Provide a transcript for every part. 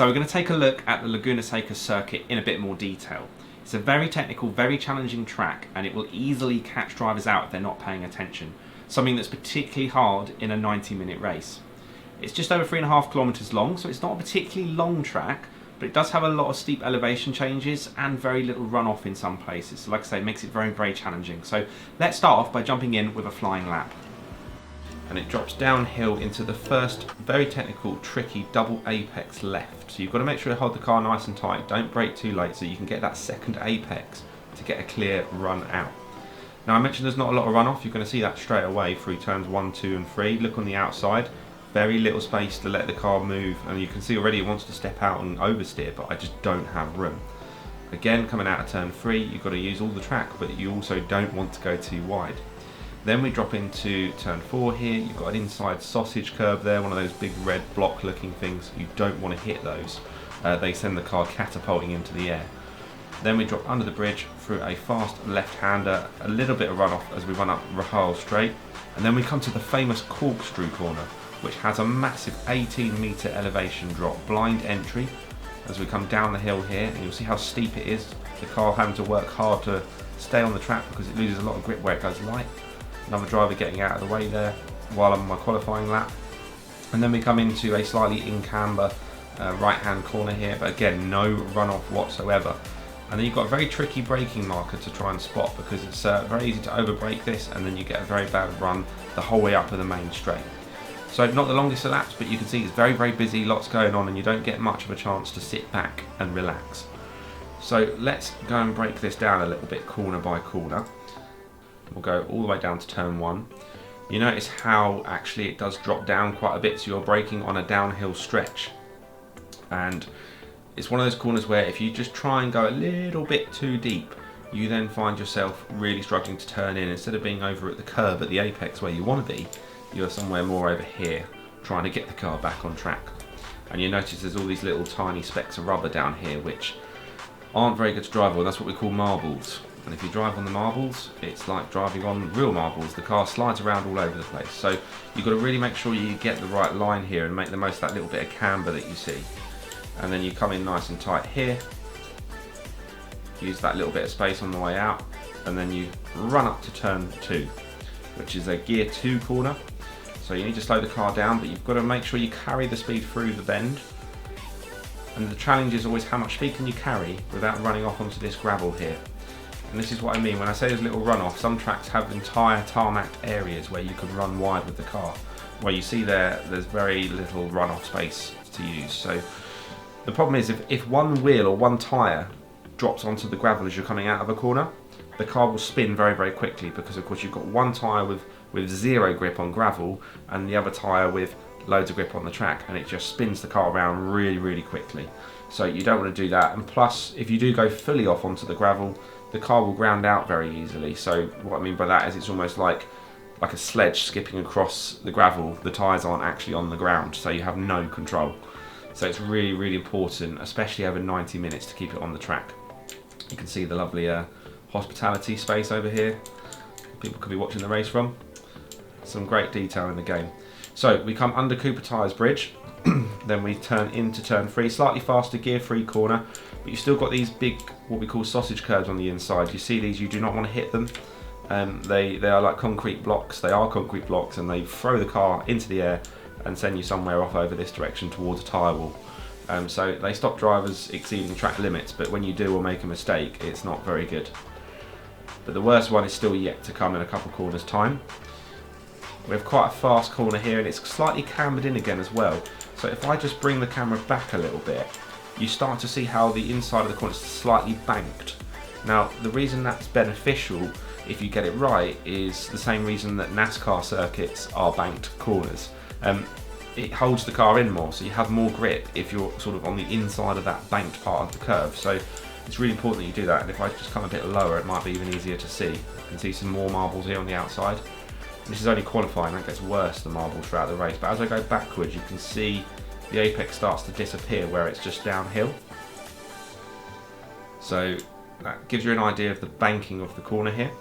So we're going to take a look at the Laguna Seca circuit in a bit more detail. It's a very technical, very challenging track, and it will easily catch drivers out if they're not paying attention, something that's particularly hard in a 90-minute race. It's just over 3.5 kilometers long, so it's not a particularly long track, but it does have a lot of steep elevation changes and very little runoff in some places. So like I say, it makes it very, very challenging. So let's start off by jumping in with a flying lap. And it drops downhill into the first very technical, tricky double apex left. So you've got to make sure you hold the car nice and tight, don't brake too late so you can get that second apex to get a clear run out. Now I mentioned there's not a lot of runoff, you're going to see that straight away through turns 1, 2 and 3. Look on the outside, very little space to let the car move, and you can see already it wants to step out and oversteer, but I just don't have room. Again, coming out of turn 3, you've got to use all the track, but you also don't want to go too wide. Then we drop into turn 4 here. You've got an inside sausage curb there, one of those big red block looking things. You don't want to hit those. They send the car catapulting into the air. Then we drop under the bridge through a fast left-hander, a little bit of runoff as we run up Rahal Straight. And then we come to the famous Corkscrew Corner, which has a massive 18-metre elevation drop, blind entry. As we come down the hill here, and you'll see how steep it is. The car having to work hard to stay on the track because it loses a lot of grip where it goes light. Another driver getting out of the way there while I'm on my qualifying lap. And then we come into a slightly in-camber right hand corner here, but again no runoff whatsoever. And then you've got a very tricky braking marker to try and spot because it's very easy to over brake this, and then you get a very bad run the whole way up to the main straight. So not the longest elapsed, but you can see it's very, very busy, lots going on, and you don't get much of a chance to sit back and relax. So let's go and break this down a little bit corner by corner. We'll go all the way down to turn 1. You notice how actually it does drop down quite a bit, so you're braking on a downhill stretch. And it's one of those corners where if you just try and go a little bit too deep, you then find yourself really struggling to turn in. Instead of being over at the curb at the apex where you want to be, you're somewhere more over here trying to get the car back on track. And you notice there's all these little tiny specks of rubber down here which aren't very good to drive on. That's what we call marbles. And if you drive on the marbles, it's like driving on real marbles. The car slides around all over the place. So you've got to really make sure you get the right line here and make the most of that little bit of camber that you see. And then you come in nice and tight here. Use that little bit of space on the way out. And then you run up to turn 2, which is a gear 2 corner. So you need to slow the car down, but you've got to make sure you carry the speed through the bend. And the challenge is always how much speed can you carry without running off onto this gravel here. And this is what I mean when I say there's little runoff. Some tracks have entire tarmac areas where you can run wide with the car. Where you see there's very little runoff space to use. So the problem is if one wheel or one tyre drops onto the gravel as you're coming out of a corner, the car will spin very, very quickly because of course you've got one tyre with zero grip on gravel and the other tyre with loads of grip on the track, and it just spins the car around really, really quickly. So you don't want to do that. And plus, if you do go fully off onto the gravel, the car will ground out very easily. So what I mean by that is it's almost like a sledge skipping across the gravel. The tyres aren't actually on the ground, so you have no control. So it's really, really important, especially over 90 minutes, to keep it on the track. You can see the lovely hospitality space over here. People could be watching the race from. Some great detail in the game. So we come under Cooper Tyres Bridge. Then we turn into turn 3, slightly faster gear 3 corner, but you've still got these big, what we call sausage curbs on the inside. You see these, you do not want to hit them. They are like concrete blocks. They are concrete blocks, and they throw the car into the air and send you somewhere off over this direction towards a tyre wall. So they stop drivers exceeding track limits, but when you do or make a mistake, it's not very good. But the worst one is still yet to come in a couple corners time. We have quite a fast corner here, and it's slightly cambered in again as well. So if I just bring the camera back a little bit, you start to see how the inside of the corner is slightly banked. Now, the reason that's beneficial, if you get it right, is the same reason that NASCAR circuits are banked corners. It holds the car in more, so you have more grip if you're sort of on the inside of that banked part of the curve. So it's really important that you do that, and if I just come a bit lower, it might be even easier to see. You can see some more marbles here on the outside. This is only qualifying, that gets worse, the marbles throughout the race, but as I go backwards you can see the apex starts to disappear where it's just downhill. So that gives you an idea of the banking of the corner here.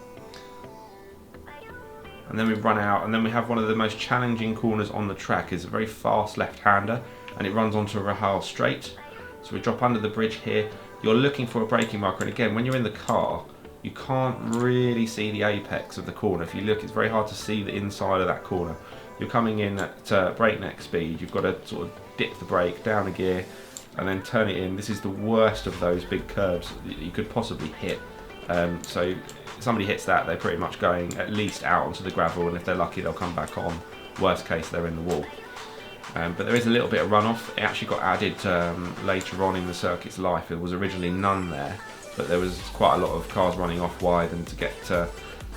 And then we run out, and then we have one of the most challenging corners on the track. It's a very fast left-hander, and it runs onto a Rahal straight. So we drop under the bridge here. You're looking for a braking marker, and again, when you're in the car, you can't really see the apex of the corner. If you look, it's very hard to see the inside of that corner. You're coming in at breakneck speed. You've got to sort of dip the brake, down a gear, and then turn it in. This is the worst of those big curves that you could possibly hit. So if somebody hits that, they're pretty much going at least out onto the gravel, and if they're lucky, they'll come back on. Worst case, they're in the wall. But there is a little bit of runoff. It actually got added later on in the circuit's life. There was originally none there, but there was quite a lot of cars running off wide, and to get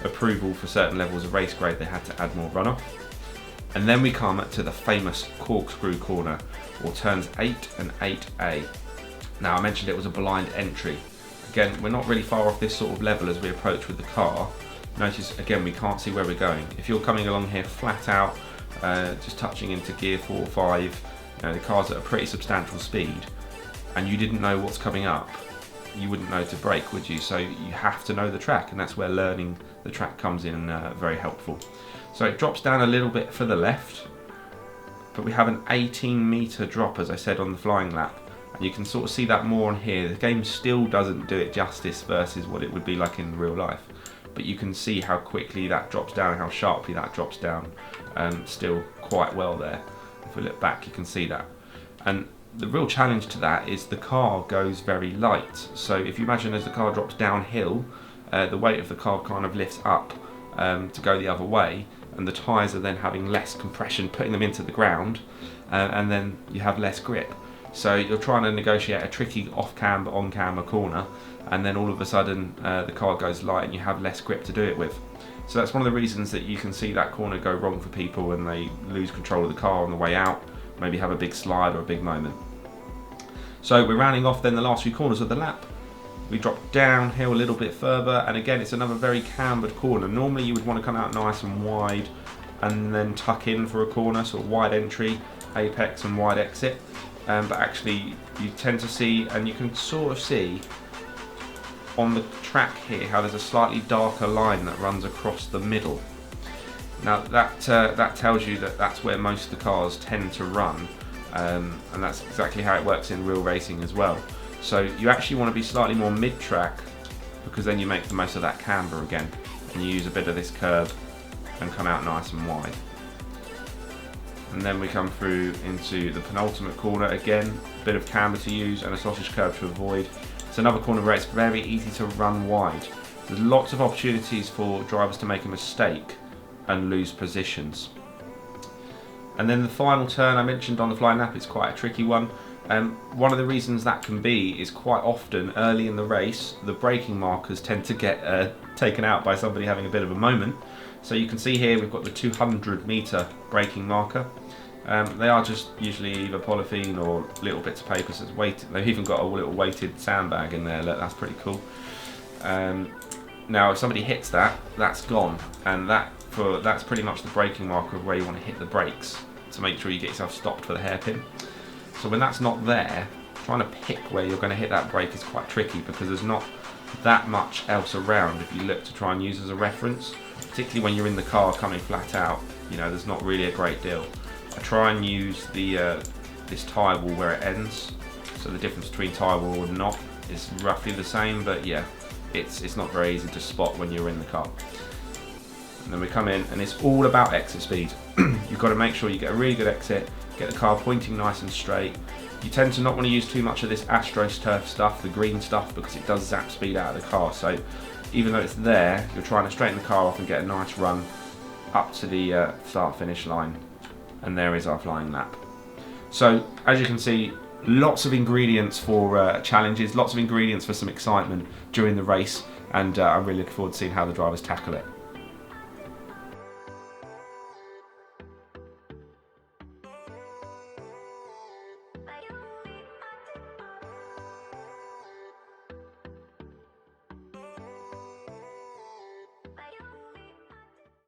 approval for certain levels of race grade, they had to add more runoff. And then we come to the famous Corkscrew Corner, or turns 8 and 8A. Now, I mentioned it was a blind entry. Again, we're not really far off this sort of level as we approach with the car. Notice, again, we can't see where we're going. If you're coming along here flat out, just touching into gear 4 or 5, the car's at a pretty substantial speed, and you didn't know what's coming up, you wouldn't know to brake, would you? So you have to know the track, and that's where learning the track comes in very helpful. So it drops down a little bit for the left, but we have an 18-metre drop, as I said, on the flying lap, and you can sort of see that more on here. The game still doesn't do it justice versus what it would be like in real life, but you can see how quickly that drops down and how sharply that drops down, still quite well there. If we look back, you can see that. And the real challenge to that is the car goes very light. So if you imagine as the car drops downhill, the weight of the car kind of lifts up to go the other way, and the tyres are then having less compression, putting them into the ground, and then you have less grip. So you're trying to negotiate a tricky off-camber, on-camber corner, and then all of a sudden the car goes light and you have less grip to do it with. So that's one of the reasons that you can see that corner go wrong for people, and they lose control of the car on the way out, maybe have a big slide or a big moment. So we're rounding off then the last few corners of the lap. We drop downhill a little bit further, and again it's another very cambered corner. Normally you would want to come out nice and wide and then tuck in for a corner, sort of wide entry, apex and wide exit. But actually you tend to see, and you can sort of see on the track here, how there's a slightly darker line that runs across the middle. Now that tells you that that's where most of the cars tend to run, and that's exactly how it works in real racing as well. So you actually want to be slightly more mid-track, because then you make the most of that camber again, and you use a bit of this curve and come out nice and wide. And then we come through into the penultimate corner, again a bit of camber to use and a sausage curve to avoid. It's another corner where it's very easy to run wide. There's lots of opportunities for drivers to make a mistake and lose positions. And then the final turn I mentioned on the flying lap is quite a tricky one. One of the reasons that can be is quite often early in the race the braking markers tend to get taken out by somebody having a bit of a moment. So you can see here we've got the 200-metre braking marker. They are just usually either polythene or little bits of paper, so it's weighted. They've even got a little weighted sandbag in there. Look, that's pretty cool. Now if somebody hits that, that's gone, and that's pretty much the braking marker of where you want to hit the brakes to make sure you get yourself stopped for the hairpin. So when that's not there, trying to pick where you're going to hit that brake is quite tricky, because there's not that much else around if you look to try and use as a reference, particularly when you're in the car coming flat out. There's not really a great deal. I try and use the this tyre wall where it ends, so the difference between tyre wall and not is roughly the same, but yeah, it's not very easy to spot when you're in the car. And then we come in, and it's all about exit speed. You've got to make sure you get a really good exit, get the car pointing nice and straight. You tend to not want to use too much of this AstroTurf stuff, the green stuff, because it does zap speed out of the car. So even though it's there, you're trying to straighten the car off and get a nice run up to the start-finish line. And there is our flying lap. So as you can see, lots of ingredients for challenges, lots of ingredients for some excitement during the race, and I'm really looking forward to seeing how the drivers tackle it.